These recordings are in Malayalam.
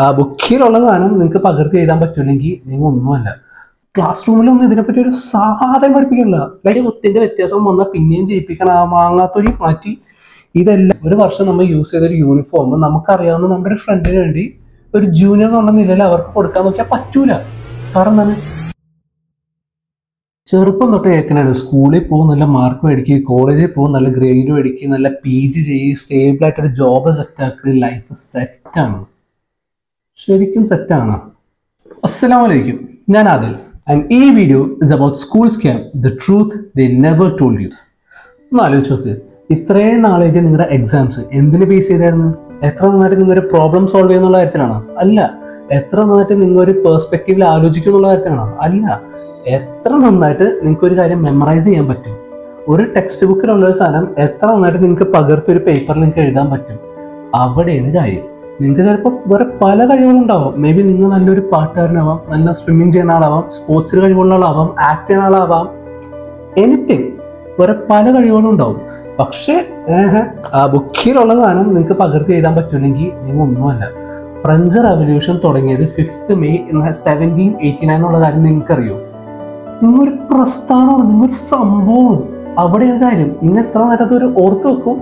ആ ബുക്കിലുള്ള സാധനം നിങ്ങൾക്ക് പകർത്തി എഴുതാൻ പറ്റില്ലെങ്കിൽ നിങ്ങൾ ഒന്നുമല്ല. ക്ലാസ് റൂമിലൊന്നും ഇതിനെപ്പറ്റി ഒരു സാധനം പഠിപ്പിക്കില്ല. ലൈക്ക് കുത്തിന്റെ വ്യത്യാസം വന്നാൽ പിന്നെയും ചെയ്യിപ്പിക്കണം. ആ മാങ്ങാത്തൊലി മാറ്റി ഇതെല്ലാം. ഒരു വർഷം നമ്മൾ യൂസ് ചെയ്തൊരു യൂണിഫോം നമുക്കറിയാവുന്ന നമ്മുടെ ഒരു ഫ്രണ്ടിന് വേണ്ടി ഒരു ജൂനിയർ എന്നുള്ള നിലയിൽ അവർക്ക് കൊടുക്കാൻ നോക്കിയാൽ പറ്റൂല. കാരണം എന്താണ്? ചെറുപ്പം തൊട്ട് കേൾക്കണാണ് സ്കൂളിൽ പോകും, നല്ല മാർക്ക് മേടിക്കുക, കോളേജിൽ പോകും, നല്ല ഗ്രേഡ് മേടിക്കുക, നല്ല PG ചെയ്യുക, സ്റ്റേബിളായിട്ടൊരു ജോബ് സെറ്റാക്കുക, ലൈഫ് സെറ്റാണ്. ശരിക്കും സെറ്റാണ്. അസ്സലാമു അലൈക്കും, ഞാൻ ആദിൽ ആൻഡ് ഈ video is about school scam, the truth they never told you. ഒന്ന് ആലോചിച്ച് നോക്ക്, ഇത്രയും നാളേക്ക് നിങ്ങളുടെ എക്സാംസ് എന്തിനു ബേസ് ചെയ്തായിരുന്നു? എത്ര നന്നായിട്ട് നിങ്ങളൊരു പ്രോബ്ലം സോൾവ് ചെയ്യുന്നുള്ള കാര്യത്തിലാണോ? അല്ല. എത്ര നന്നായിട്ട് നിങ്ങളൊരു പേഴ്സ്പെക്റ്റീവിൽ ആലോചിക്കും എന്നുള്ള കാര്യത്തിലാണോ? അല്ല. എത്ര നന്നായിട്ട് നിങ്ങൾക്ക് ഒരു കാര്യം മെമ്മറൈസ് ചെയ്യാൻ പറ്റും? ഒരു ടെക്സ്റ്റ് ബുക്കിലുള്ള ഒരു സാധനം എത്ര നന്നായിട്ട് നിങ്ങൾക്ക് പകർത്തി ഒരു പേപ്പറിൽ നിങ്ങൾക്ക് എഴുതാൻ പറ്റും? അവിടെയാണ് കാര്യം. നിങ്ങൾക്ക് ചിലപ്പോൾ വേറെ പല കഴിവുകളുണ്ടാവാം. മേ ബി നിങ്ങൾ നല്ലൊരു പാട്ടുകാരനാവാം, നല്ല സ്വിമ്മിങ് ചെയ്യുന്ന ആളാവാം, സ്പോർട്സിൽ കഴിവുള്ള ആളാവാം, ആക്ട് ചെയ്യുന്ന ആളാവാം, എനിത്തിങ്. വേറെ പല കഴിവുകളും ഉണ്ടാവും. പക്ഷേ ആ ബുക്കിലുള്ള സാധനം നിങ്ങൾക്ക് പകർത്തി എഴുതാൻ പറ്റില്ലെങ്കിൽ നിങ്ങൾ ഒന്നുമല്ല. ഫ്രഞ്ച് റവല്യൂഷൻ തുടങ്ങിയത് 5th May 1789 എന്നുള്ള കാര്യം നിങ്ങൾക്കറിയോ? നിങ്ങളൊരു പ്രസ്ഥാനമാണ്, നിങ്ങളൊരു സംഭവമാണ്. അവിടെയാണ് കാര്യം. നിങ്ങൾ എത്ര നേരത്തെ ഒരു ഓർത്ത് വെക്കും,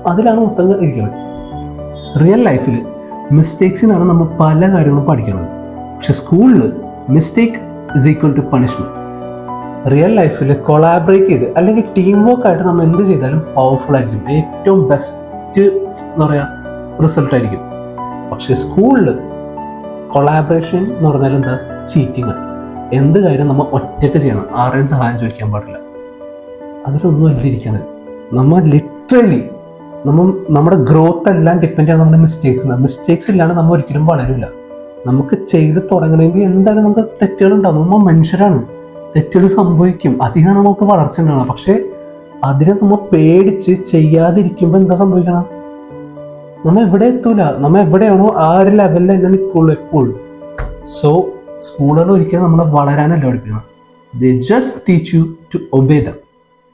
അതിലാണ് മൊത്തം ഇരിക്കുന്നത്. റിയൽ ലൈഫിൽ മിസ്റ്റേക്സിനാണ് നമ്മൾ പല കാര്യങ്ങളും പഠിക്കുന്നത്. പക്ഷെ സ്കൂളിൽ mistake is equal to punishment. Real ലൈഫിൽ കൊളാബറേറ്റ് ചെയ്ത് അല്ലെങ്കിൽ ടീം വർക്ക് ആയിട്ട് നമ്മൾ എന്ത് ചെയ്താലും പവർഫുൾ ആയിരിക്കും, ഏറ്റവും ബെസ്റ്റ് എന്താ പറയുക റിസൾട്ട് ആയിരിക്കും. പക്ഷെ സ്കൂളിൽ കൊളാബറേഷൻ എന്ന് പറഞ്ഞാൽ എന്താ? ചീറ്റിങ്. എന്ത് കാര്യം നമ്മൾ ഒറ്റയ്ക്ക് ചെയ്യണം, ആരെയും സഹായം ചോദിക്കാൻ പാടില്ല. അതിലൊന്നും അല്ലിരിക്കുന്നത്. നമ്മൾ ലിറ്ററലി നമ്മുടെ ഗ്രോത്ത് എല്ലാം ഡിപ്പെൻഡ് ചെയ്യണം നമ്മുടെ മിസ്റ്റേക്സ് ഇല്ലാണ്ട് നമ്മൾ ഒരിക്കലും വളരില്ല. നമുക്ക് ചെയ്ത് തുടങ്ങണമെങ്കിൽ എന്തായാലും നമുക്ക് തെറ്റുകളുണ്ടാവും. നമ്മൾ മനുഷ്യരാണ്, തെറ്റുകൾ സംഭവിക്കും. അതിനാണ് നമുക്ക് വളർച്ച ഉണ്ടാവുക. പക്ഷെ അതിനെ നമ്മൾ പേടിച്ച് ചെയ്യാതിരിക്കുമ്പോൾ എന്താ സംഭവിക്കണം? നമ്മൾ എവിടെ എത്തൂല. നമ്മൾ എവിടെയാണോ ആ ഒരു ലെവലിൽ തന്നെ നിൽക്കുള്ളൂ എപ്പോഴും. സോ സ്കൂളുകൾ ഒരിക്കലും നമ്മളെ വളരാനല്ല പഠിപ്പിക്കണം. They just teach you to obey them.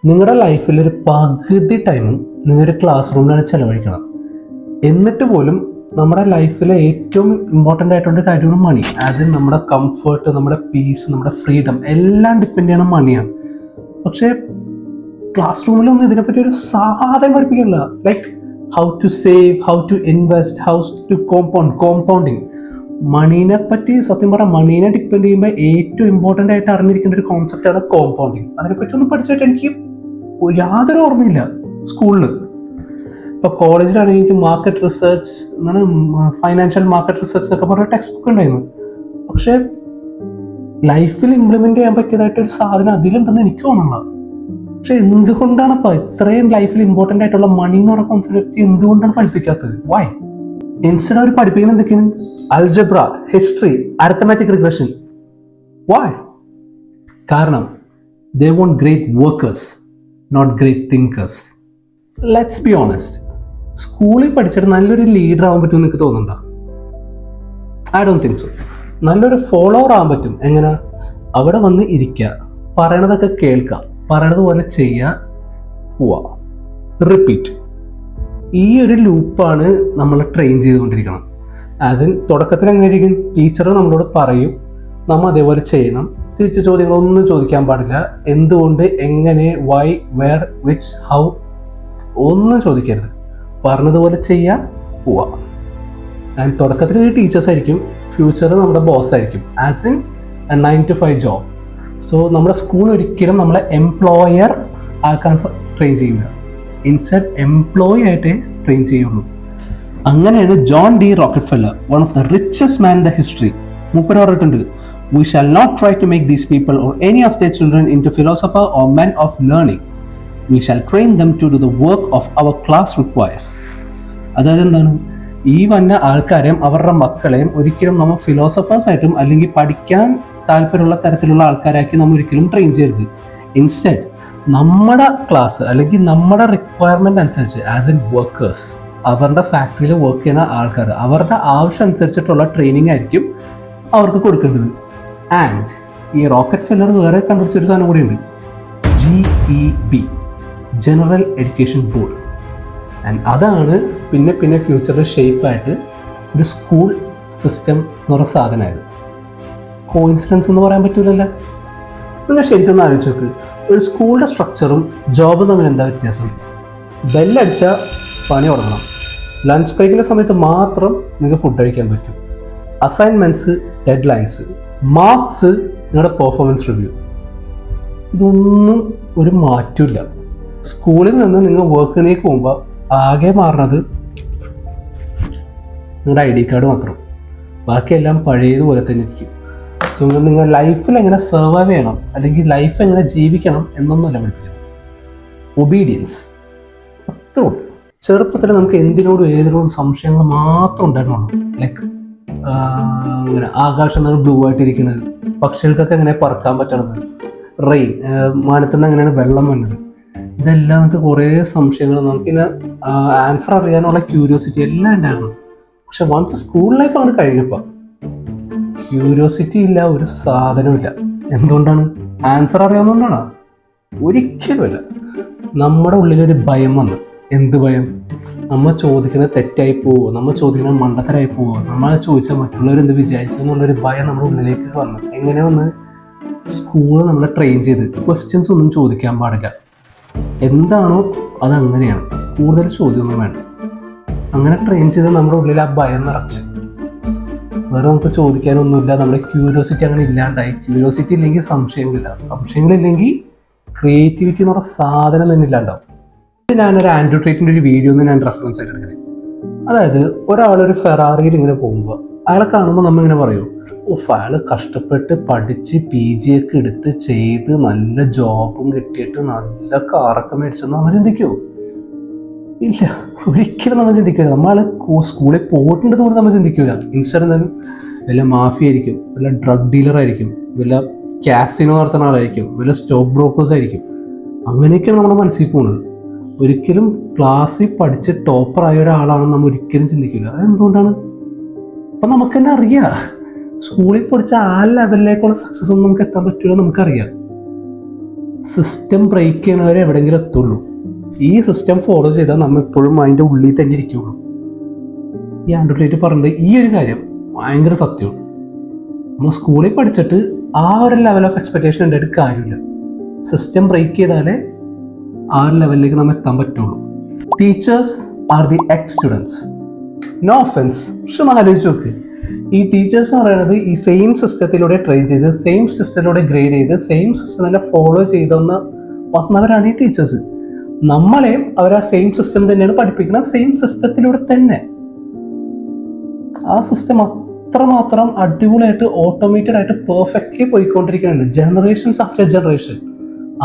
നിങ്ങളുടെ ലൈഫിൽ ഒരു പകുതി ടൈമും നിങ്ങളൊരു ക്ലാസ് റൂമിലാണ് ചെലവഴിക്കണം. എന്നിട്ട് പോലും നമ്മുടെ ലൈഫിലെ ഏറ്റവും ഇമ്പോർട്ടൻ്റ് ആയിട്ടുള്ള കാര്യമാണ് മണി. ആസ് ഇൻ നമ്മുടെ കംഫർട്ട്, നമ്മുടെ പീസ്, നമ്മുടെ ഫ്രീഡം എല്ലാം ഡിപ്പെൻഡ് ചെയ്യണം മണിയാണ്. പക്ഷേ ക്ലാസ് റൂമിലൊന്നും ഇതിനെപ്പറ്റി ഒരു സാധനം പഠിപ്പിക്കില്ല. Like how to save, how to invest, how to compounding. മണീനെ പറ്റി സത്യം പറഞ്ഞാൽ മണീനെ ഡിപ്പെൻഡ് ചെയ്യുമ്പോൾ ഏറ്റവും ഇമ്പോർട്ടൻ്റ് ആയിട്ട് അറിഞ്ഞിരിക്കേണ്ട ഒരു കോൺസെപ്റ്റാണ് കോമ്പൗണ്ടിങ്. അതിനെപ്പറ്റി ഒന്നും പഠിച്ചിട്ട് എനിക്ക് യാതൊരു ഓർമ്മയില്ല സ്കൂളിൽ. ഇപ്പോൾ കോളേജിലാണെങ്കിൽ എനിക്ക് മാർക്കറ്റ് റിസർച്ച് എന്നാണ്, ഫൈനാൻഷ്യൽ മാർക്കറ്റ് റിസർച്ച് എന്നൊക്കെ പറഞ്ഞ ടെക്സ്റ്റ് ബുക്ക് ഉണ്ടായിരുന്നു. പക്ഷെ ലൈഫിൽ ഇംപ്ലിമെന്റ് ചെയ്യാൻ പറ്റിയതായിട്ടൊരു സാധനം അതിലുണ്ടെന്ന് എനിക്ക് തോന്നുന്നില്ല. പക്ഷെ എന്തുകൊണ്ടാണ് അപ്പോൾ ഇത്രയും ലൈഫിൽ ഇമ്പോർട്ടൻ്റ് ആയിട്ടുള്ള മണി എന്ന് പറയുന്ന കോൺസെപ്റ്റ് എന്തുകൊണ്ടാണ് പഠിപ്പിക്കാത്തത്? വൈ? ഇൻസ്റ്റഡ് അവർ പഠിപ്പിക്കുന്നത് എന്തൊക്കെയാണ്? അൽജബ്ര, ഹിസ്റ്ററി, അരിത്തമാറ്റിക് റിഗ്രഷൻ. വൈ? കാരണം they want great workers, not great thinkers. Let's be honest. സ്കൂളിൽ പഠിച്ചിട്ട് നല്ലൊരു ലീഡർ ആവാൻ പറ്റുമെന്ന് എനിക്ക് തോന്നുന്നുണ്ടോ? I don't think so. നല്ലൊരു ഫോളോവർ ആവാൻ പറ്റും. എങ്ങനെ? അവിടെ വന്ന് ഇരിക്കുക, പറയണതൊക്കെ കേൾക്കുക, പറയണത് പോലെ ചെയ്യുക, പോവുക, റിപ്പീറ്റ്. ഈ ഒരു ലൂപ്പാണ് നമ്മൾ ട്രെയിൻ ചെയ്തുകൊണ്ടിരിക്കണം. ആസ് ഇൻ തുടക്കത്തിൽ എങ്ങനെയായിരിക്കും? ടീച്ചർ നമ്മളോട് പറയും, നമ്മൾ അതേപോലെ ചെയ്യണം. തിരിച്ച് ചോദ്യങ്ങളൊന്നും ചോദിക്കാൻ പാടില്ല. എന്തുകൊണ്ട്, എങ്ങനെ, വൈ, വെയർ, വിച്ച്, ഹൗ ഒന്നും ചോദിക്കരുത്. പറഞ്ഞതുപോലെ ചെയ്യാൻ പോവാം. ആൻഡ് തുടക്കത്തിൽ ഈ ടീച്ചേഴ്സ് ആയിരിക്കും, ഫ്യൂച്ചറിൽ നമ്മുടെ ബോസ് ആയിരിക്കും. As in 9 to 5 job. So നമ്മുടെ സ്കൂൾ ഒരിക്കലും നമ്മളെ എംപ്ലോയർ ആക്കാൻ ട്രെയിൻ ചെയ്യില്ല. ഇൻസ്റ്റഡ് എംപ്ലോയി ആയിട്ടേ ട്രെയിൻ ചെയ്യുള്ളൂ. അങ്ങനെയാണ് John D Rockefeller, one of the richest man in the history, മൂപ്പര് പറഞ്ഞിട്ടുണ്ട്, we shall not try to make these people or any of their children into philosopher or men of learning. We shall train them to do the work of our class requires. അതായത് എന്താണ്? ഈ വന്ന ആൾക്കാരെയും അവരുടെ മക്കളെയും ഒരിക്കലും നമ്മൾ ഫിലോസഫേഴ്സ് ആയിട്ടും അല്ലെങ്കിൽ പഠിക്കാൻ താല്പര്യമുള്ള തരത്തിലുള്ള ആൾക്കാരാക്കി നമ്മൾ ഒരിക്കലും ട്രെയിൻ ചെയ്യരുത്. ഇൻസ്റ്റെഡ് നമ്മുടെ ക്ലാസ് അല്ലെങ്കിൽ നമ്മുടെ റിക്വയർമെന്റ് അനുസരിച്ച് ആസ് ഇൻ വർക്കേഴ്സ്, അവരുടെ ഫാക്ടറിയിൽ വർക്ക് ചെയ്യുന്ന ആൾക്കാർ അവരുടെ ആവശ്യം അനുസരിച്ചിട്ടുള്ള ട്രെയിനിങ് ആയിരിക്കും അവർക്ക് കൊടുക്കേണ്ടത്. ആൻഡ് ഈ റോക്കറ്റ്ഫെല്ലർ വേറെ കണ്ടുപിടിച്ചൊരു സാധനം കൂടിയുണ്ട്, GEB, general education board. And അതാണ് പിന്നെ ഫ്യൂച്ചറിൽ ഷേപ്പായിട്ട് ഒരു സ്കൂൾ സിസ്റ്റം എന്ന് പറഞ്ഞ സാധനമായത്. കോയിൻസിഡൻസ് എന്ന് പറയാൻ പറ്റൂലല്ലോ. നിങ്ങൾ ശരിക്കും ഒന്ന് ആലോചിച്ച് നോക്ക്, ഒരു സ്കൂളിൻ്റെ സ്ട്രക്ചറും ജോബും തമ്മിൽ എന്താ വ്യത്യാസം? ബെല്ലടിച്ചാൽ പണി തുടങ്ങണം, ലഞ്ച് ബ്രേക്കിൻ്റെ സമയത്ത് മാത്രം നിങ്ങൾക്ക് ഫുഡ് കഴിക്കാൻ പറ്റും, അസൈൻമെൻറ്റ്സ്, ഡെഡ് ലൈൻസ്, മാർക്സ്, നിങ്ങളുടെ പെർഫോമൻസ് റിവ്യൂ. ഇതൊന്നും ഒരു മാറ്റമില്ല. സ്കൂളിൽ നിന്ന് നിങ്ങൾ വർക്കിലേക്ക് പോകുമ്പോൾ ആകെ മാറുന്നത് നിങ്ങളുടെ ID കാർഡ് മാത്രം. ബാക്കിയെല്ലാം പഴയതുപോലെ തന്നെ ഇരിക്കും. സോ നിങ്ങൾ ലൈഫിൽ എങ്ങനെ സർവൈവ് ചെയ്യണം അല്ലെങ്കിൽ ലൈഫ് എങ്ങനെ ജീവിക്കണം എന്നൊന്നുമല്ല പഠിപ്പിക്കണം. ഒബീഡിയൻസ് അത്രേ ഉള്ളൂ. ചെറുപ്പത്തിൽ നമുക്ക് എന്തിനോടും ഏതിനോടും സംശയങ്ങൾ മാത്രം ഉണ്ടായിരുന്നുള്ളൂ. ലൈക്ക് ഇങ്ങനെ ആകാശം ബ്ലൂ ആയിട്ടിരിക്കുന്നത്, പക്ഷികൾക്കൊക്കെ എങ്ങനെ പറക്കാൻ പറ്റണത്, റെയിൻ, മാനത്തുനിന്ന് എങ്ങനെയാണ് വെള്ളം വന്നത്, ഇതെല്ലാം നമുക്ക് കുറേ സംശയങ്ങൾ, നമുക്കിങ്ങനെ ആൻസർ അറിയാനുള്ള ക്യൂരിയോസിറ്റി എല്ലാം ഉണ്ടായിരുന്നു. പക്ഷെ വൺസ് സ്കൂൾ ലൈഫ് ആണ് കഴിഞ്ഞപ്പോൾ ക്യൂരിയോസിറ്റി ഇല്ല, ഒരു സാധനമില്ല. എന്തുകൊണ്ടാണ്? ആൻസർ അറിയാവുന്നതുകൊണ്ടാണ്? ഒരിക്കലുമല്ല. നമ്മുടെ ഉള്ളിലൊരു ഭയം വന്നു. എന്ത് ഭയം? നമ്മൾ ചോദിക്കുന്നത് തെറ്റായി പോവോ, നമ്മൾ ചോദിക്കുന്നത് മണ്ടത്തരായി പോവോ, നമ്മൾ ചോദിച്ചാൽ മറ്റുള്ളവരെന്ത് വിചാരിക്കും എന്നുള്ളൊരു ഭയം നമ്മുടെ ഉള്ളിലേക്ക് വന്നു. എങ്ങനെ വന്ന്? സ്കൂള് നമ്മളെ ട്രെയിൻ ചെയ്ത് ക്വസ്റ്റ്യൻസ് ഒന്നും ചോദിക്കാൻ പാടില്ല, എന്താണോ അതങ്ങനെയാണ്, കൂടുതൽ ചോദ്യമൊന്നും വേണ്ട. അങ്ങനെ ട്രെയിൻ ചെയ്ത് നമ്മുടെ ഉള്ളിൽ ആ ഭയം നിറച്ച് വേറെ നമുക്ക് ചോദിക്കാനൊന്നുമില്ല. നമ്മുടെ ക്യൂരിയോസിറ്റി അങ്ങനെ ഇല്ലാണ്ടായി. ക്യൂരിയോസിറ്റി ഇല്ലെങ്കിൽ സംശയങ്ങളില്ല, സംശയങ്ങളില്ലെങ്കിൽ ക്രിയേറ്റിവിറ്റി എന്ന് പറഞ്ഞ സാധനം തന്നെ ഇല്ലാണ്ടാവും. ഇത് ഞാനൊരു ആൻഡ്രൂ ടൈറ്റിൻ്റെ ഒരു വീഡിയോ ഞാൻ റെഫറൻസ് ആയിട്ട് എടുക്കുന്നത്. അതായത് ഒരാളൊരു ഫെറാറിയിൽ ഇങ്ങനെ പോകുമ്പോൾ അയാളെ കാണുമ്പോൾ നമ്മളിങ്ങനെ പറയും, അയാൾ കഷ്ടപ്പെട്ട് പഠിച്ച് PG ഒക്കെ എടുത്ത് ചെയ്ത് നല്ല ജോബും കിട്ടിയിട്ട് നല്ല കാറൊക്കെ മേടിച്ചെന്ന് നമ്മൾ ചിന്തിക്കുമോ? ഇല്ല, ഒരിക്കലും നമ്മൾ ചിന്തിക്കില്ല. നമ്മൾ സ്കൂളിൽ പോയിട്ടുണ്ടെന്ന് പോലും നമ്മൾ ചിന്തിക്കില്ല. ഇൻസ്റ്റന്റ് തന്നെ വല്ല മാഫിയ ആയിരിക്കും, വല്ല ഡ്രഗ് ഡീലറായിരിക്കും, വല്ല കാസിനോ നടത്തുന്ന ആളായിരിക്കും, വല്ല സ്റ്റോക്ക് ബ്രോക്കേഴ്സ് ആയിരിക്കും. അങ്ങനെയൊക്കെയാണ് നമ്മുടെ മനസ്സിൽ പോകുന്നത്. ഒരിക്കലും ക്ലാസ്സിൽ പഠിച്ച് ടോപ്പറായ ഒരാളാണെന്ന് നമ്മൾ ഒരിക്കലും ചിന്തിക്കില്ല. അതെന്തുകൊണ്ടാണ്? അപ്പം നമുക്ക് തന്നെ അറിയാം, സ്കൂളിൽ പഠിച്ച ആ ലെവലിലേക്കുള്ള സക്സസ് ഒന്നും നമുക്ക് എത്താൻ പറ്റില്ല. നമുക്കറിയാം സിസ്റ്റം ബ്രേക്ക് ചെയ്യണവരെ എവിടെയെങ്കിലും എത്തുള്ളൂ. ഈ സിസ്റ്റം ഫോളോ ചെയ്താൽ നമ്മൾ എപ്പോഴും അതിൻ്റെ ഉള്ളിൽ തന്നെ ഇരിക്കുള്ളൂ. ഈ ആൻഡ്രൂ ടൈറ്റ് പറഞ്ഞത് ഈ ഒരു കാര്യം ഭയങ്കര സത്യമാണ്. നമ്മൾ സ്കൂളിൽ പഠിച്ചിട്ട് ആ ഒരു ലെവൽ ഓഫ് എക്സ്പെക്ടേഷൻ ഉണ്ടായിട്ട് കാര്യമില്ല. സിസ്റ്റം ബ്രേക്ക് ചെയ്താലേ ആ ഒരു ലെവലിലേക്ക് നമ്മൾ എത്താൻ പറ്റുള്ളൂ. Teachers are the ex students. No offence, പക്ഷെ നമ്മൾ ആലോചിച്ച് നോക്ക്. ഈ ടീച്ചേഴ്സ് എന്ന് പറയുന്നത് ഈ സെയിം സിസ്റ്റത്തിലൂടെ ട്രെയിൻ ചെയ്ത്, സെയിം സിസ്റ്റത്തിലൂടെ ഗ്രേഡ് ചെയ്ത്, സെയിം സിസ്റ്റം തന്നെ ഫോളോ ചെയ്തെന്ന് വന്നവരാണ് ഈ ടീച്ചേഴ്സ്. നമ്മളെയും അവർ ആ സെയിം സിസ്റ്റം തന്നെയാണ് പഠിപ്പിക്കുന്നത്, സെയിം സിസ്റ്റത്തിലൂടെ തന്നെ. ആ സിസ്റ്റം അത്രമാത്രം അടിപൊളിയായിട്ട് ഓട്ടോമേറ്റഡ് ആയിട്ട് പെർഫെക്റ്റ്ലി പോയിക്കൊണ്ടിരിക്കുകയാണ്, ജനറേഷൻസ് ആഫ്റ്റർ ജനറേഷൻ.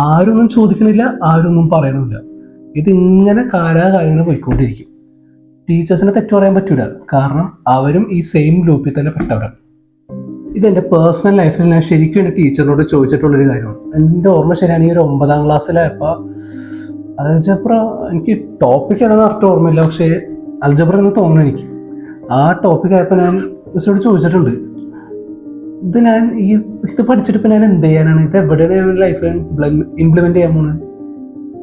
ആരൊന്നും ചോദിക്കണില്ല, ആരൊന്നും പറയണില്ല. ഇതിങ്ങനെ കാലാകാലങ്ങൾ പോയിക്കൊണ്ടിരിക്കും. ടീച്ചേഴ്സിനെ തെറ്റു പറയാൻ പറ്റൂല, കാരണം അവരും ഈ സെയിം ഗ്രൂപ്പിൽ തന്നെ പെട്ടവരാണ്. ഇതെൻ്റെ പേഴ്സണൽ ലൈഫിൽ ഞാൻ ശരിക്കും എൻ്റെ ടീച്ചറിനോട് ചോദിച്ചിട്ടുള്ളൊരു കാര്യമാണ്. എൻ്റെ ഓർമ്മ ശരിയാണ്, ഈ ഒരു 9ാം ക്ലാസ്സിലായപ്പോൾ അൽജബ്ര, എനിക്ക് ടോപ്പിക് ഏതാണെന്ന് കറക്റ്റ് ഓർമ്മയില്ല, പക്ഷേ അൽജബ്ര എന്ന് തോന്നുന്നു എനിക്ക്. ആ ടോപ്പിക് ആയപ്പോൾ ഞാൻ മിസ്സിനോട് ചോദിച്ചിട്ടുണ്ട്, ഇത് പഠിച്ചിട്ട് ഇപ്പം ഞാൻ എന്ത് ചെയ്യാനാണ്, ഇത് എവിടെയാണ് ലൈഫിൽ ഇംപ്ലിമെൻ്റ് ചെയ്യാൻ പോകുന്നത്?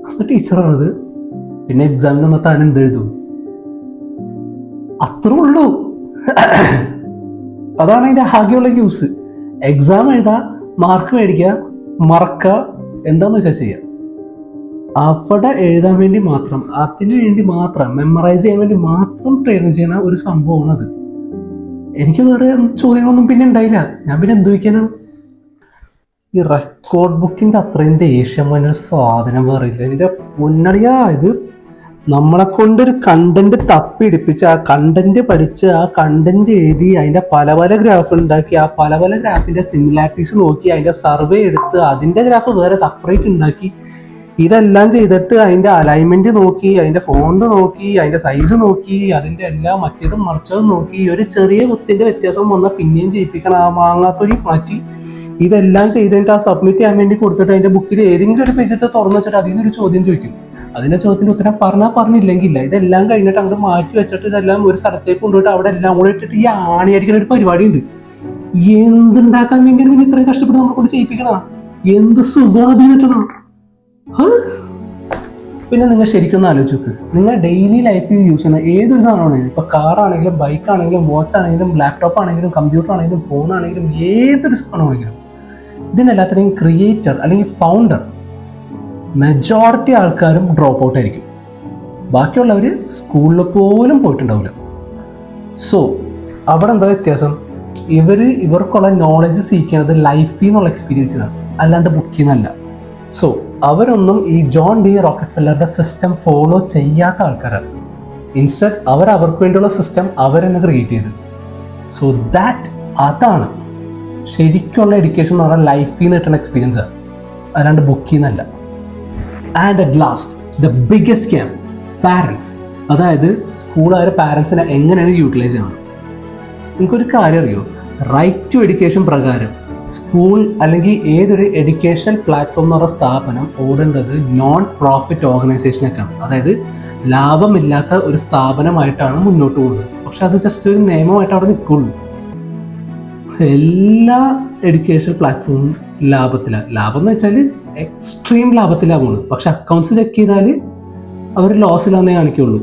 അന്ന് ടീച്ചറാണത്. പിന്നെ എക്സാമിന് വന്നാൽ താൻ എന്ത് എഴുതും? അത്രേ ഉള്ളൂ. അതാണ് അതിൻ്റെ ആകെയുള്ള യൂസ്. എക്സാം എഴുതുക, മാർക്ക് മേടിക്കുക, മറക്കുക, എന്താന്ന് വെച്ചാൽ ചെയ്യുക. അവിടെ എഴുതാൻ വേണ്ടി മാത്രം, അതിന് വേണ്ടി മാത്രം, മെമ്മറൈസ് ചെയ്യാൻ വേണ്ടി മാത്രം ട്രെയിൻ ചെയ്യുന്ന ഒരു സംഭവമാണ് അത്. എനിക്ക് വേറെ ചോദ്യങ്ങളൊന്നും പിന്നെ ഉണ്ടായില്ല. ഞാൻ പിന്നെ എന്ത് വയ്ക്കാനാണ്? ഈ റെക്കോർഡ് ബുക്കിൻ്റെ അത്രയും ദേഷ്യം വന്നൊരു സാധനം പറയില്ല. എൻ്റെ മുന്നടിയാ, ഇത് നമ്മളെ കൊണ്ടൊരു കണ്ടന്റ് തപ്പിടിപ്പിച്ച് ആ കണ്ടന്റ് പഠിച്ച് ആ കണ്ടന്റ് എഴുതി അതിൻ്റെ പല പല ഗ്രാഫ് ഉണ്ടാക്കി ആ പല പല ഗ്രാഫിൻ്റെ സിമിലാരിറ്റീസ് നോക്കി അതിൻ്റെ സർവേ എടുത്ത് അതിൻ്റെ ഗ്രാഫ് വേറെ സെപ്പറേറ്റ് ഉണ്ടാക്കി ഇതെല്ലാം ചെയ്തിട്ട് അതിൻ്റെ അലൈൻമെന്റ് നോക്കി, അതിൻ്റെ ഫോണ്ട് നോക്കി, അതിൻ്റെ സൈസ് നോക്കി, അതിൻ്റെ എല്ലാം മറ്റേതും മറിച്ചതും നോക്കി, ഒരു ചെറിയ കുത്തിൻ്റെ വ്യത്യാസം വന്നാൽ പിന്നെയും ചെയ്യിപ്പിക്കണം, ആ മാങ്ങാത്തൊലി മാറ്റി ഇതെല്ലാം ചെയ്തിട്ട് ആ സബ്മിറ്റ് ചെയ്യാൻ വേണ്ടി കൊടുത്തിട്ട് അതിൻ്റെ ബുക്കിൽ ഏതെങ്കിലും ഒരു പേജ് തുറന്നു വെച്ചിട്ട് അതിൽ നിന്നൊരു ചോദ്യം ചോദിക്കും. അതിൻ്റെ ചോദ്യത്തിൻ്റെ ഉത്തരം പറഞ്ഞില്ലെങ്കില്ല. ഇതെല്ലാം കഴിഞ്ഞിട്ട് അങ്ങോട്ട് മാറ്റി വെച്ചിട്ട് ഇതെല്ലാം ഒരു സ്ഥലത്തേക്ക് കൊണ്ടുപോയിട്ട് അവിടെ എല്ലാം കൂടെ ഇട്ടിട്ട് ഈ ആണി അടിക്കുന്ന ഒരു പരിപാടി ഉണ്ട്. എന്തുണ്ടാക്കാൻ വേണ്ടിയാണ് പിന്നെ ഇത്രയും കഷ്ടപ്പെട്ട് നമ്മളെ കൊണ്ട് ചെയ്യിപ്പിക്കണം? എന്ത് സുഖമാണ് അത് ചെയ്തിട്ടാണ്? പിന്നെ നിങ്ങൾ ശരിക്കും ആലോചിച്ച് നോക്ക്, നിങ്ങൾ ഡെയിലി ലൈഫിൽ യൂസ് ചെയ്യുന്ന ഏതൊരു സാധനമാണെങ്കിലും, ഇപ്പോൾ കാറാണെങ്കിലും ബൈക്കാണെങ്കിലും വാച്ച് ആണെങ്കിലും ലാപ്ടോപ്പ് ആണെങ്കിലും കമ്പ്യൂട്ടർ ആണെങ്കിലും ഫോൺ ആണെങ്കിലും ഏതൊരു സാധനമാണെങ്കിലും ഇതിനെല്ലാത്തിനെയും ക്രിയേറ്റർ അല്ലെങ്കിൽ ഫൗണ്ടർ മെജോറിറ്റി ആൾക്കാരും ഡ്രോപ്പ് ഔട്ട് ആയിരിക്കും. ബാക്കിയുള്ളവർ സ്കൂളിൽ പോലും പോയിട്ടുണ്ടാവില്ല. സോ അവിടെ എന്താ വ്യത്യാസം? ഇവർക്കുള്ള നോളജ് സീക്കുന്നത് ലൈഫിൽ നിന്നുള്ള എക്സ്പീരിയൻസിനാണ്, അല്ലാണ്ട് ബുക്കിൽ നിന്നല്ല. സോ അവരൊന്നും ഈ ജോൺ ഡി റോക്കഫെല്ലറുടെ സിസ്റ്റം ഫോളോ ചെയ്യാത്ത ആൾക്കാരാണ്. ഇൻസ്റ്റഡ് അവർക്ക് വേണ്ടിയുള്ള സിസ്റ്റം അവർ തന്നെ ക്രിയേറ്റ് ചെയ്ത്. സോ അതാണ് ശരിക്കുള്ള എഡ്യൂക്കേഷൻ എന്ന് പറഞ്ഞാൽ ലൈഫിൽ നിന്ന് കിട്ടുന്ന എക്സ്പീരിയൻസ് ആണ്, അല്ലാണ്ട് ബുക്കിൽ നിന്നല്ല. And at last the biggest scam, parents. അതായത് സ്കൂളുകാർ പാരൻസിനെ എങ്ങനെയാണ് യൂട്ടിലൈസ് ചെയ്യണം. നിങ്ങൾക്കൊരു കാര്യം അറിയോ? റൈറ്റ് ടു എഡ്യൂക്കേഷൻ പ്രകാരം സ്കൂൾ അല്ലെങ്കിൽ ഏതൊരു എഡ്യൂക്കേഷൻ പ്ലാറ്റ്ഫോം എന്ന് പറഞ്ഞ സ്ഥാപനം ഓടേണ്ടത് നോൺ പ്രോഫിറ്റ് ഓർഗനൈസേഷനൊക്കെയാണ്. അതായത് ലാഭമില്ലാത്ത ഒരു സ്ഥാപനമായിട്ടാണ് മുന്നോട്ട് പോകുന്നത്. പക്ഷെ അത് ജസ്റ്റ് ഒരു നിയമമായിട്ട് അവിടെ നിൽക്കുള്ളൂ. എല്ലാ എഡ്യൂക്കേഷൻ പ്ലാറ്റ്ഫോമും ലാഭത്തിലാണ്. ലാഭം എന്ന് വെച്ചാൽ എക്സ്ട്രീം ലാഭത്തിലാണ് പോകുന്നത്. പക്ഷെ അക്കൗണ്ട്സ് ചെക്ക് ചെയ്താൽ അവർ ലോസിലാന്നേ കാണിക്കുള്ളൂ.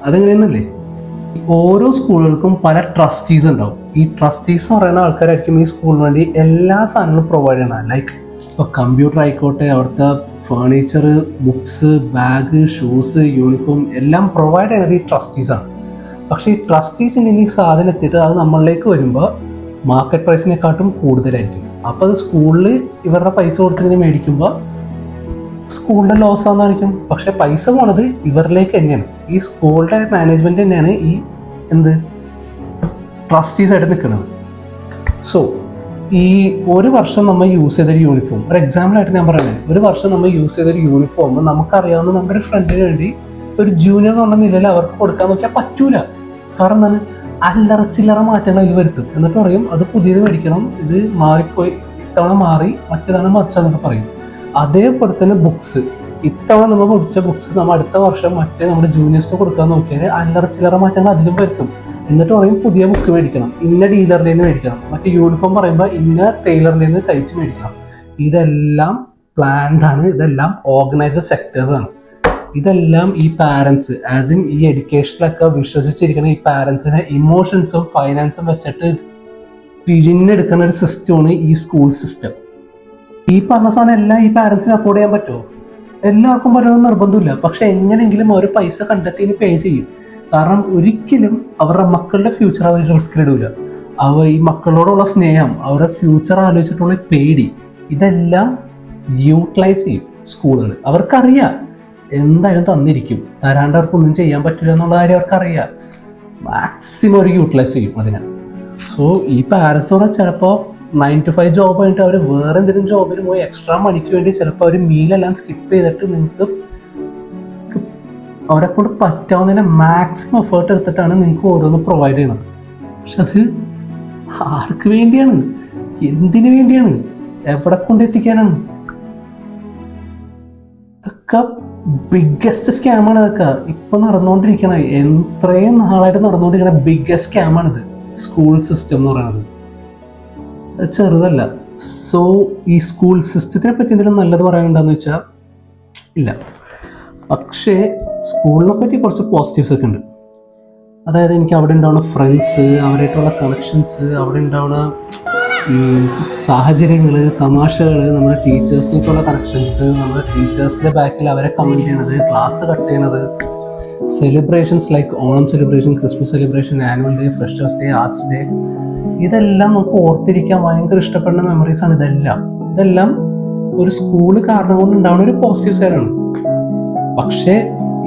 അതെങ്ങനെയെന്നല്ലേ? ഓരോ സ്കൂളുകൾക്കും പല ട്രസ്റ്റീസ് ഉണ്ടാവും. ഈ ട്രസ്റ്റീസ് എന്ന് പറയുന്ന ആൾക്കാരായിരിക്കും ഈ സ്കൂളിന് വേണ്ടി എല്ലാ സാധനങ്ങളും പ്രൊവൈഡ് ചെയ്യണം. ലൈക്ക് ഇപ്പോൾ കമ്പ്യൂട്ടർ ആയിക്കോട്ടെ, അവിടുത്തെ furniture, books, bag, shoes, uniform എല്ലാം പ്രൊവൈഡ് ചെയ്യുന്നത് ഈ ട്രസ്റ്റീസാണ്. പക്ഷേ ഈ ട്രസ്റ്റീസിന് ഈ സാധനം എത്തിയിട്ട് അത് നമ്മളിലേക്ക് വരുമ്പോൾ മാർക്കറ്റ് പ്രൈസിനെക്കാട്ടും കൂടുതലായിരിക്കും. അപ്പോൾ അത് സ്കൂളിൽ ഇവരുടെ പൈസ കൊടുത്തിങ്ങനെ മേടിക്കുമ്പോൾ സ്കൂളിൻ്റെ ലോസ് ആണെന്ന് കാണിക്കും. പക്ഷെ പൈസ പോണത് ഇവരിലേക്ക് തന്നെയാണ്. ഈ സ്കൂളിൻ്റെ മാനേജ്മെൻറ്റ് തന്നെയാണ് ഈ ട്രസ്റ്റീസ് ആയിട്ട് നിൽക്കുന്നത്. സോ ഈ ഒരു വർഷം നമ്മൾ യൂസ് ചെയ്തൊരു യൂണിഫോം, ഒരു എക്സാമ്പിളായിട്ട് ഞാൻ പറയുന്നത്, ഒരു വർഷം നമ്മൾ യൂസ് ചെയ്തൊരു യൂണിഫോം നമുക്കറിയാവുന്ന നമ്മുടെ ഒരു ഫ്രണ്ടിന് വേണ്ടി ഒരു ജൂനിയർ എന്നുള്ള നിലയിൽ അവർക്ക് കൊടുക്കാൻ നോക്കിയാൽ പറ്റൂല. കാരണം എന്താണ്? അല്ലറ ചില്ലറ മാറ്റങ്ങൾ ഇത് വരുത്തും. എന്നിട്ട് പറയും അത് പുതിയത് മേടിക്കണം, ഇത് മാറിപ്പോയി, ഇത്തവണ മാറി മറ്റേതാണ് മറിച്ചെന്നൊക്കെ പറയും. അതേപോലെ തന്നെ ബുക്സ്, ഇത്തവണ നമ്മൾ പഠിച്ച ബുക്സ് നമ്മൾ അടുത്ത വർഷം മറ്റേ നമ്മുടെ ജൂനിയേഴ്സിന് കൊടുക്കാൻ നോക്കിയാൽ അല്ലറ ചില്ലറ മാറ്റങ്ങൾ അതിലും വരുത്തും. എന്നിട്ട് പറയും പുതിയ ബുക്ക് മേടിക്കണം, ഇന്ന ഡീലറിൽ നിന്ന് മേടിക്കണം, മറ്റേ യൂണിഫോം പറയുമ്പോൾ ഇന്ന ടൈലറിൽ നിന്ന് തയ്ച്ച് മേടിക്കണം. ഇതെല്ലാം പ്ലാൻഡ് ആണ്, ഇതെല്ലാം ഓർഗനൈസ്ഡ് സെക്ടേഴ്സ് ആണ്. ഇതെല്ലാം ഈ പാരൻസ് ആസ് ഇൻ ഈ എഡ്യൂക്കേഷനിലൊക്കെ വിശ്വസിച്ചിരിക്കുന്ന ഈ പാരൻസിനെ ഇമോഷൻസും ഫൈനാൻസും വെച്ചിട്ട് പിഴിഞ്ഞെടുക്കുന്ന ഒരു സിസ്റ്റമാണ് ഈ സ്കൂൾ സിസ്റ്റം. ഈ പറഞ്ഞ സാധനം എല്ലാം ഈ പാരൻസിന് അഫോർഡ് ചെയ്യാൻ പറ്റുമോ? എല്ലാവർക്കും പറ്റണമെന്ന് നിർബന്ധമില്ല. പക്ഷെ എങ്ങനെയെങ്കിലും അവർ പൈസ കണ്ടെത്തി പേ ചെയ്യും. കാരണം ഒരിക്കലും അവരുടെ മക്കളുടെ ഫ്യൂച്ചർ അവർ റിസ്കിലിടൂല. ഈ മക്കളോടുള്ള സ്നേഹം, അവരുടെ ഫ്യൂച്ചർ ആലോചിച്ചിട്ടുള്ള പേടി, ഇതെല്ലാം യൂട്ടിലൈസ് ചെയ്യും സ്കൂളുകൾ. അവർക്കറിയാം എന്തായാലും തന്നിരിക്കും, തരാണ്ട് അവർക്കൊന്നും ചെയ്യാൻ പറ്റില്ല എന്നുള്ള കാര്യം അവർക്കറിയാം. മാക്സിമം അവർ യൂട്ടിലൈസ് ചെയ്യും അതിനെ. സോ ഈ പാരൻസോടെ ചിലപ്പോൾ 9 to 5 ജോബ് കഴിഞ്ഞിട്ട് അവർ വേറെ എന്തെങ്കിലും ജോബിന് പോയി എക്സ്ട്രാ മണിക്ക് വേണ്ടി ചിലപ്പോൾ അവർ മീലെല്ലാം സ്കിപ്പ് ചെയ്തിട്ട് നിങ്ങൾക്ക് അവരെ കൊണ്ട് പറ്റാവുന്നതിനെ മാക്സിമം എഫേർട്ട് എടുത്തിട്ടാണ് നിങ്ങൾക്ക് ഓരോന്ന് പ്രൊവൈഡ് ചെയ്യണത്. പക്ഷെ അത് ആർക്ക് വേണ്ടിയാണ്? എന്തിനു വേണ്ടിയാണ്? എവിടെ കൊണ്ടെത്തിക്കാനാണ്? ഇതൊക്കെ ബിഗ്ഗസ്റ്റ് സ്കാമാണ്. ഇതൊക്കെ ഇപ്പൊ നടന്നുകൊണ്ടിരിക്കണ, എത്രയും നാളായിട്ട് നടന്നുകൊണ്ടിരിക്കണ ബിഗ്ഗസ്റ്റ് സ്കാമാണിത്. സ്കൂൾ സിസ്റ്റം എന്ന് പറയുന്നത് ചെറുതല്ല. സോ ഈ സ്കൂൾ സിസ്റ്റത്തിനെ പറ്റി എന്തെങ്കിലും നല്ലത് പറയാനുണ്ടെന്ന് വെച്ചാൽ ഇല്ല. പക്ഷേ സ്കൂളിനെ പറ്റി കുറച്ച് പോസിറ്റീവ്സ് ഒക്കെ ഉണ്ട്. അതായത് എനിക്ക് അവിടെ ഉണ്ടാവുന്ന ഫ്രണ്ട്സ്, അവരായിട്ടുള്ള കണക്ഷൻസ്, അവിടെ ഉണ്ടാവുന്ന സാഹചര്യങ്ങൾ, തമാശകൾ, നമ്മുടെ ടീച്ചേഴ്സിലേക്കുള്ള കണക്ഷൻസ്, നമ്മുടെ ടീച്ചേഴ്സിൻ്റെ ബാക്കിൽ അവരെ കമൻറ്റ് ചെയ്യണത്, ക്ലാസ് കട്ട് ചെയ്യണത്, celebrations like Onam celebration, Christmas celebration, annual day, freshers day, arts day, ഇതെല്ലാം നമുക്ക് ഓർത്തിരിക്കാൻ ഭയങ്കര ഇഷ്ടപ്പെടുന്ന മെമ്മറീസാണ്. ഇതെല്ലാം ഒരു സ്കൂള് കാരണം കൊണ്ട് ഉണ്ടാവുന്ന ഒരു പോസിറ്റീവ് സൈഡാണ്. പക്ഷേ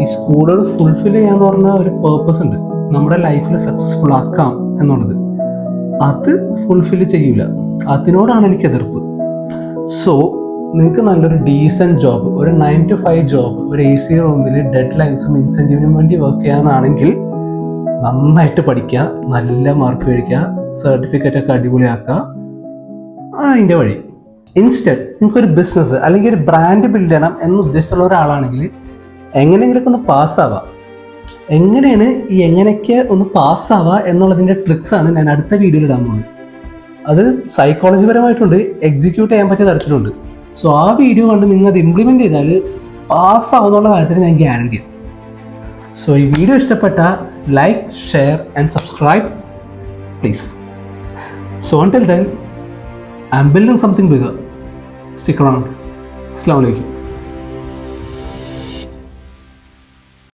ഈ സ്കൂളുകൾ ഫുൾഫിൽ ചെയ്യാന്ന് പറഞ്ഞാൽ ഒരു പേർപ്പസ് ഉണ്ട്, നമ്മുടെ ലൈഫിൽ സക്സസ്ഫുൾ ആക്കാം എന്നുള്ളത്. അത് ഫുൾഫിൽ ചെയ്യൂല. അതിനോടാണ് എനിക്ക് എതിർപ്പ്. സോ നിങ്ങൾക്ക് നല്ലൊരു ഡീസൻറ്റ് ജോബ്, ഒരു 9 to 5 ജോബ്, ഒരു AC റൂമിൽ ഡെഡ് ലൈൻസും ഇൻസെൻറ്റീവിനും വേണ്ടി വർക്ക് ചെയ്യാനാണെങ്കിൽ നന്നായിട്ട് പഠിക്കുക, നല്ല മാർക്ക് മേടിക്കുക, സർട്ടിഫിക്കറ്റ് ഒക്കെ അടിപൊളിയാക്കുക, അതിൻ്റെ വഴി. ഇൻസ്റ്റഡ് നിങ്ങൾക്കൊരു ബിസിനസ് അല്ലെങ്കിൽ ഒരു ബ്രാൻഡ് ബിൽഡ് ചെയ്യണം എന്ന് ഉദ്ദേശിച്ചുള്ള ഒരാളാണെങ്കിൽ എങ്ങനെയെങ്കിലൊക്കെ ഒന്ന് പാസ്സാവാം. എങ്ങനെയൊക്കെ ഒന്ന് പാസ്സാവുക എന്നുള്ളതിൻ്റെ ട്രിക്സാണ് ഞാൻ അടുത്ത വീഡിയോയിൽ ഇടാൻ പോകുന്നത്. അത് സൈക്കോളജി പരമായിട്ടുണ്ട്, എക്സിക്യൂട്ട് ചെയ്യാൻ പറ്റിയ തരത്തിലുണ്ട്. സോ ആ വീഡിയോ കണ്ട് നിങ്ങൾ അത് ഇംപ്ലിമെൻറ്റ് ചെയ്താൽ പാസ്സാവുന്നുള്ള കാര്യത്തിന് ഞാൻ ഗ്യാരണ്ടി ആണ്. സോ ഈ വീഡിയോ ഇഷ്ടപ്പെട്ട like, share and subscribe please. So until then, I'm building something bigger. Stick around. Assalamu alaikum.